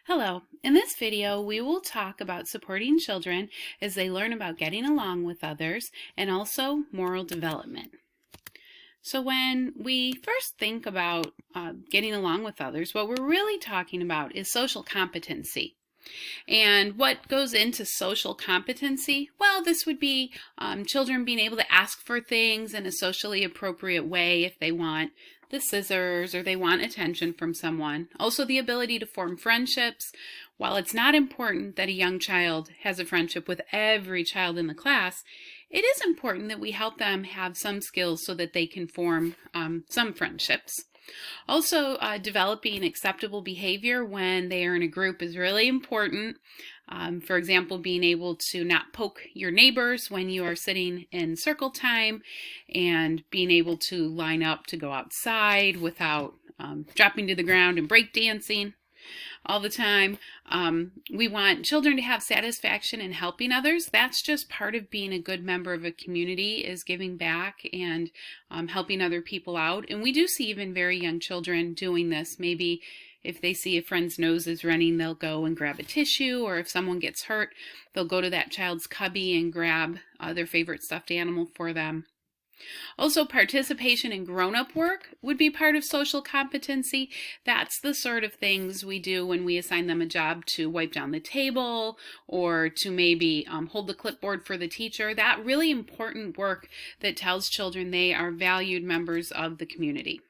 Hello. In this video, we will talk about supporting children as they learn about getting along with others and also moral development. So when we first think about getting along with others, what we're really talking about is social competency. And what goes into social competency? Well, this would be children being able to ask for things in a socially appropriate way if they want the scissors or they want attention from someone. Also the ability to form friendships. While it's not important that a young child has a friendship with every child in the class, it is important that we help them have some skills so that they can form some friendships. Also, developing acceptable behavior when they are in a group is really important. For example, being able to not poke your neighbors when you are sitting in circle time and being able to line up to go outside without dropping to the ground and break dancing all the time. We want children to have satisfaction in helping others. That's just part of being a good member of a community, is giving back and helping other people out. And we do see even very young children doing this. Maybe if they see a friend's nose is running, they'll go and grab a tissue, or if someone gets hurt, they'll go to that child's cubby and grab their favorite stuffed animal for them. Also, participation in grown-up work would be part of social competency. That's the sort of things we do when we assign them a job to wipe down the table or to maybe hold the clipboard for the teacher. That really important work that tells children they are valued members of the community.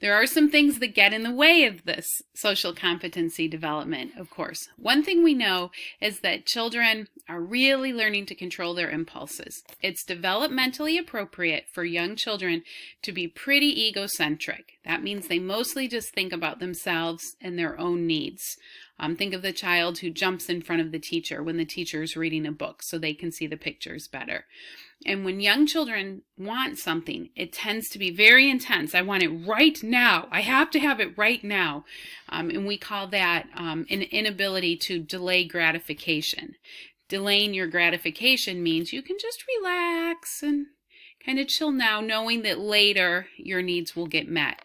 There are some things that get in the way of this social competency development, of course. One thing we know is that children are really learning to control their impulses. It's developmentally appropriate for young children to be pretty egocentric. That means they mostly just think about themselves and their own needs. Think of the child who jumps in front of the teacher when the teacher is reading a book so they can see the pictures better. And when young children want something, it tends to be very intense. I want it right now. I have to have it right now. And we call that an inability to delay gratification. Delaying your gratification means you can just relax and kind of chill now, knowing that later your needs will get met.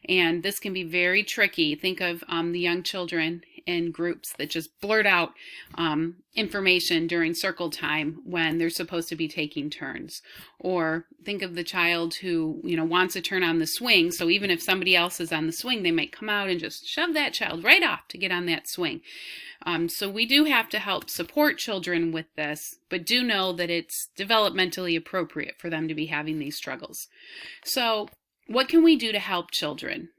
And this can be very tricky. Think of the young children in groups that just blurt out information during circle time when they're supposed to be taking turns. Or think of the child who, wants to turn on the swing. So even if somebody else is on the swing, they might come out and just shove that child right off to get on that swing. So we do have to help support children with this, but do know that it's developmentally appropriate for them to be having these struggles. So what can we do to help children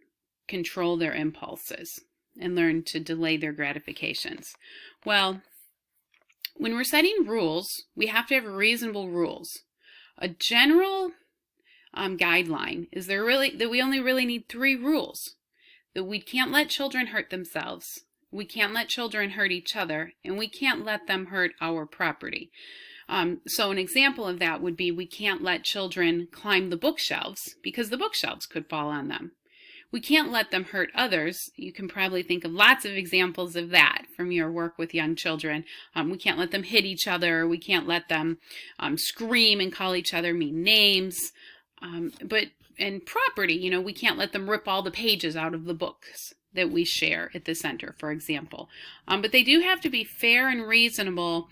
control their impulses and learn to delay their gratifications? Well, when we're setting rules, we have to have reasonable rules. A general guideline is that we only really need 3 rules. That we can't let children hurt themselves, we can't let children hurt each other, and we can't let them hurt our property. So an example of that would be we can't let children climb the bookshelves because the bookshelves could fall on them. We can't let them hurt others. You can probably think of lots of examples of that from your work with young children. We can't let them hit each other. We can't let them scream and call each other mean names. But in property, we can't let them rip all the pages out of the books that we share at the center, for example. But they do have to be fair and reasonable.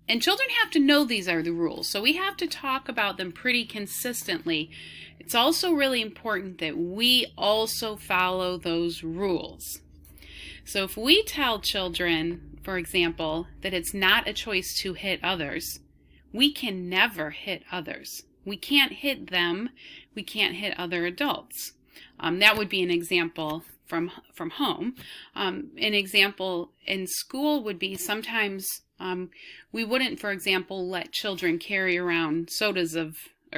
And children have to know these are the rules. So we have to talk about them pretty consistently. It's also really important that we also follow those rules. So if we tell children, for example, that it's not a choice to hit others, we can never hit others. We can't hit them. We can't hit other adults. That would be an example from home. An example in school would be sometimes we wouldn't, for example, let children carry around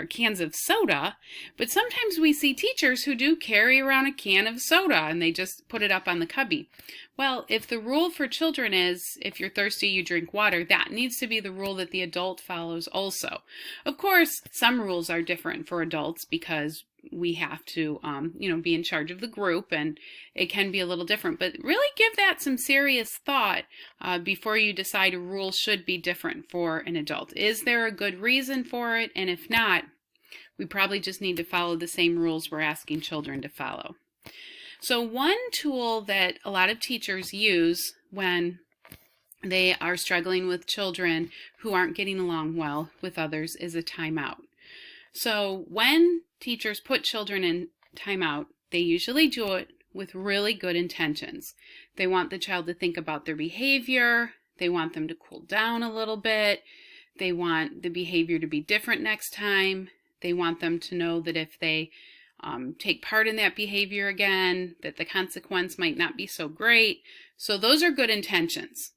cans of soda, but sometimes we see teachers who do carry around a can of soda and they just put it up on the cubby. Well, if the rule for children is if you're thirsty, you drink water, that needs to be the rule that the adult follows also. Of course, some rules are different for adults because we have to, be in charge of the group, and it can be a little different. But really give that some serious thought before you decide a rule should be different for an adult. Is there a good reason for it? And if not, we probably just need to follow the same rules we're asking children to follow. So one tool that a lot of teachers use when they are struggling with children who aren't getting along well with others is a timeout. So when teachers put children in timeout, they usually do it with really good intentions. They want the child to think about their behavior. They want them to cool down a little bit. They want the behavior to be different next time. They want them to know that if they take part in that behavior again, that the consequence might not be so great. So those are good intentions.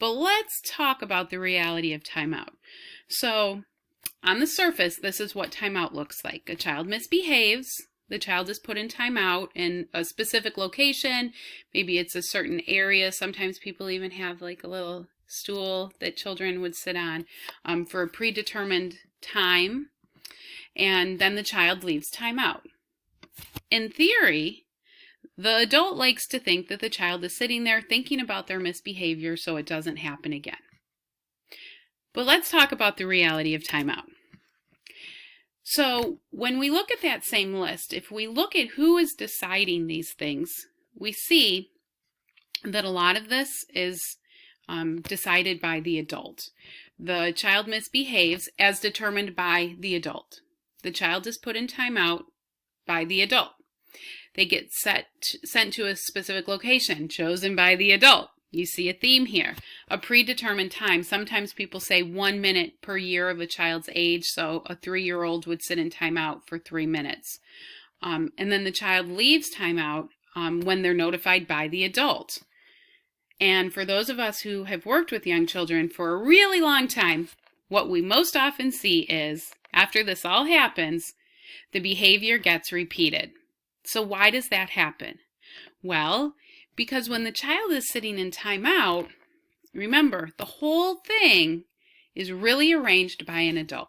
But let's talk about the reality of timeout. So on the surface, this is what timeout looks like. A child misbehaves. The child is put in timeout in a specific location. Maybe it's a certain area. Sometimes people even have like a little stool that children would sit on for a predetermined time. And then the child leaves timeout. In theory, the adult likes to think that the child is sitting there thinking about their misbehavior so it doesn't happen again. But let's talk about the reality of timeout. So when we look at that same list, if we look at who is deciding these things, we see that a lot of this is decided by the adult. The child misbehaves as determined by the adult. The child is put in timeout by the adult. They get sent to a specific location chosen by the adult. You see a theme here. A predetermined time. Sometimes people say 1 minute per year of a child's age, so a 3-year-old would sit in timeout for 3 minutes. And then the child leaves timeout when they're notified by the adult. And for those of us who have worked with young children for a really long time, what we most often see is, after this all happens, the behavior gets repeated. So why does that happen? Well, because when the child is sitting in timeout, remember, the whole thing is really arranged by an adult.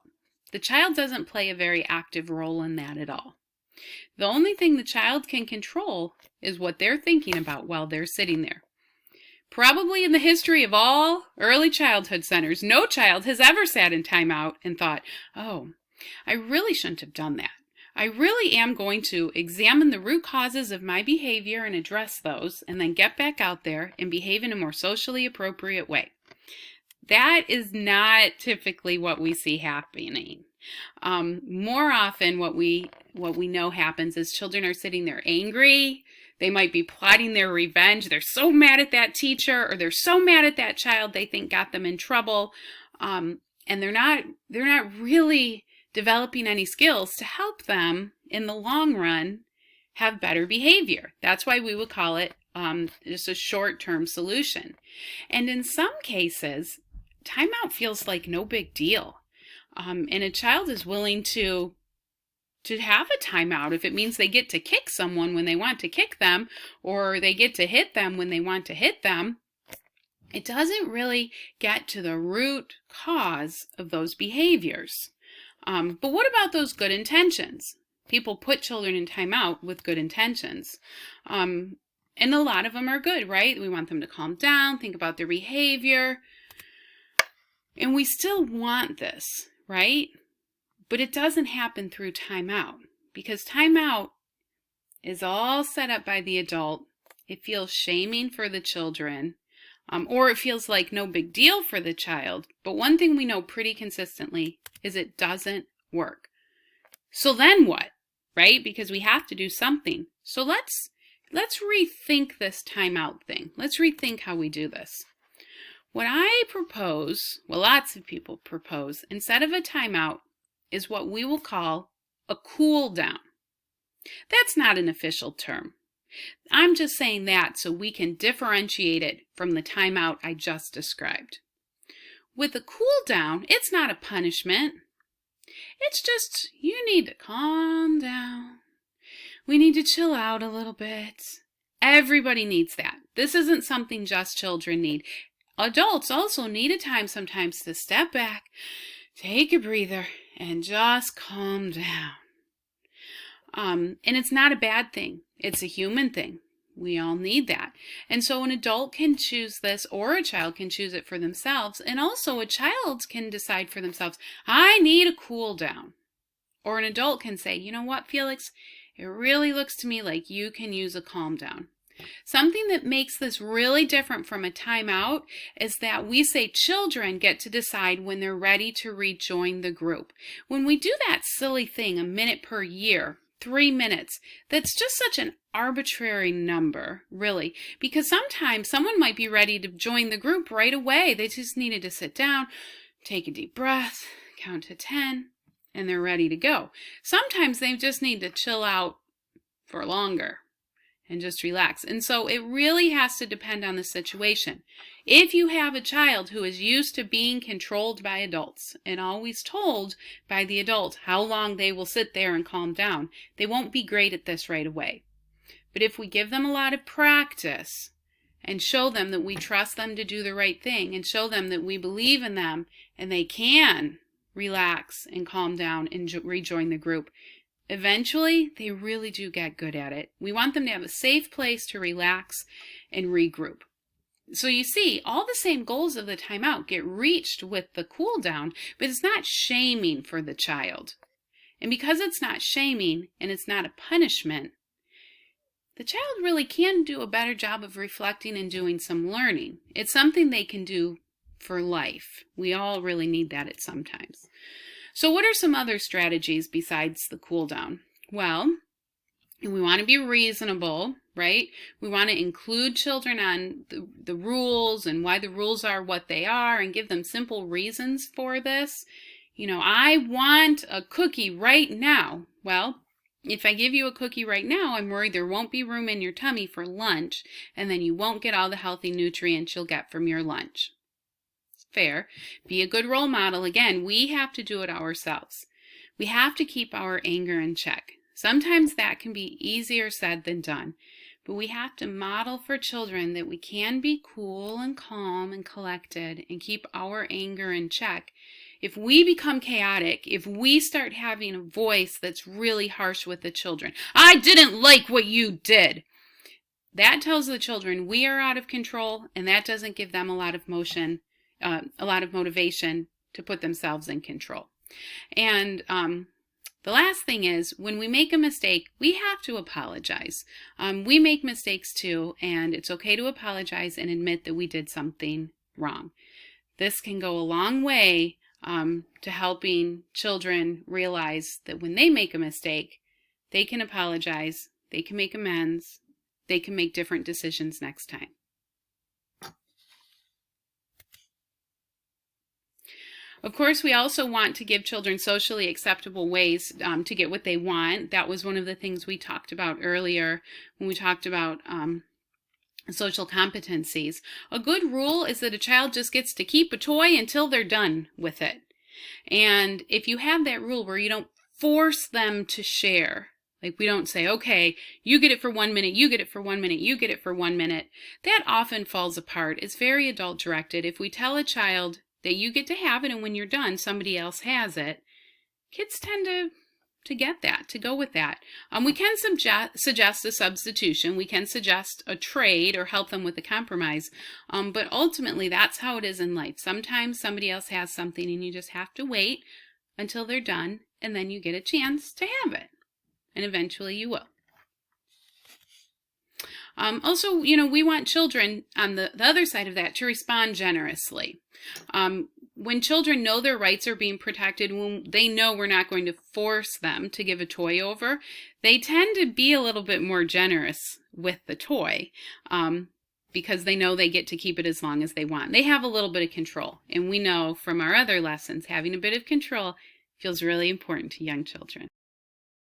The child doesn't play a very active role in that at all. The only thing the child can control is what they're thinking about while they're sitting there. Probably in the history of all early childhood centers, no child has ever sat in timeout and thought, oh, I really shouldn't have done that. I really am going to examine the root causes of my behavior and address those, and then get back out there and behave in a more socially appropriate way. That is not typically what we see happening. More often what we know happens is children are sitting there angry. They might be plotting their revenge. They're so mad at that teacher, or they're so mad at that child they think got them in trouble. And they're not really developing any skills to help them in the long run have better behavior. That's why we would call it just a short-term solution. And in some cases, timeout feels like no big deal. And a child is willing to have a timeout if it means they get to kick someone when they want to kick them, or they get to hit them when they want to hit them. It doesn't really get to the root cause of those behaviors. But what about those good intentions? People put children in timeout with good intentions. And a lot of them are good, right? We want them to calm down, think about their behavior. And we still want this, right? But it doesn't happen through timeout, because timeout is all set up by the adult. It feels shaming for the children, or it feels like no big deal for the child. But one thing we know pretty consistently is it doesn't work. So then what, right? Because we have to do something. So let's rethink this timeout thing. Let's rethink how we do this. What I propose, well, lots of people propose, instead of a timeout, is what we will call a cool down. That's not an official term. I'm just saying that so we can differentiate it from the timeout I just described. With a cool down, it's not a punishment. It's just, you need to calm down. We need to chill out a little bit. Everybody needs that. This isn't something just children need. Adults also need a time sometimes to step back, take a breather, and just calm down. And it's not a bad thing. It's a human thing. We all need that. And so an adult can choose this, or a child can choose it for themselves. And also a child can decide for themselves, I need a cool down. Or an adult can say, you know what, Felix, it really looks to me like you can use a calm down. Something that makes this really different from a timeout is that we say children get to decide when they're ready to rejoin the group. When we do that silly thing, a minute per year, 3 minutes, that's just such an arbitrary number, really, because sometimes someone might be ready to join the group right away. They just needed to sit down, take a deep breath, count to 10, and they're ready to go. Sometimes they just need to chill out for longer and just relax. And so it really has to depend on the situation. If you have a child who is used to being controlled by adults and always told by the adult how long they will sit there and calm down, they won't be great at this right away. But if we give them a lot of practice and show them that we trust them to do the right thing and show them that we believe in them and they can relax and calm down and rejoin the group, eventually, they really do get good at it. We want them to have a safe place to relax and regroup. So you see, all the same goals of the timeout get reached with the cool down, but it's not shaming for the child. And because it's not shaming and it's not a punishment, the child really can do a better job of reflecting and doing some learning. It's something they can do for life. We all really need that at some times. So what are some other strategies besides the cool down? Well, we want to be reasonable, right? We want to include children on the rules and why the rules are what they are and give them simple reasons for this. You know, I want a cookie right now. Well, if I give you a cookie right now, I'm worried there won't be room in your tummy for lunch, and then you won't get all the healthy nutrients you'll get from your lunch. Fair. Be a good role model. Again, we have to do it ourselves. We have to keep our anger in check. Sometimes that can be easier said than done, but we have to model for children that we can be cool and calm and collected and keep our anger in check. If we become chaotic, if we start having a voice that's really harsh with the children, I didn't like what you did, that tells the children we are out of control, and that doesn't give them a lot of motivation to put themselves in control. And the last thing is, when we make a mistake, we have to apologize. We make mistakes too, and it's okay to apologize and admit that we did something wrong. This can go a long way to helping children realize that when they make a mistake, they can apologize, they can make amends, they can make different decisions next time. Of course, we also want to give children socially acceptable ways to get what they want. That was one of the things we talked about earlier when we talked about social competencies. A good rule is that a child just gets to keep a toy until they're done with it. And if you have that rule where you don't force them to share, like we don't say, okay, you get it for 1 minute, you get it for 1 minute, you get it for 1 minute, that often falls apart. It's very adult directed. If we tell a child that you get to have it and when you're done, somebody else has it, kids tend to get that, to go with that. We can suggest a substitution. We can suggest a trade or help them with a compromise. But ultimately, that's how it is in life. Sometimes somebody else has something and you just have to wait until they're done, and then you get a chance to have it. And eventually you will. Also, we want children on the other side of that to respond generously. When children know their rights are being protected, when they know we're not going to force them to give a toy over, they tend to be a little bit more generous with the toy because they know they get to keep it as long as they want. They have a little bit of control. And we know from our other lessons, having a bit of control feels really important to young children.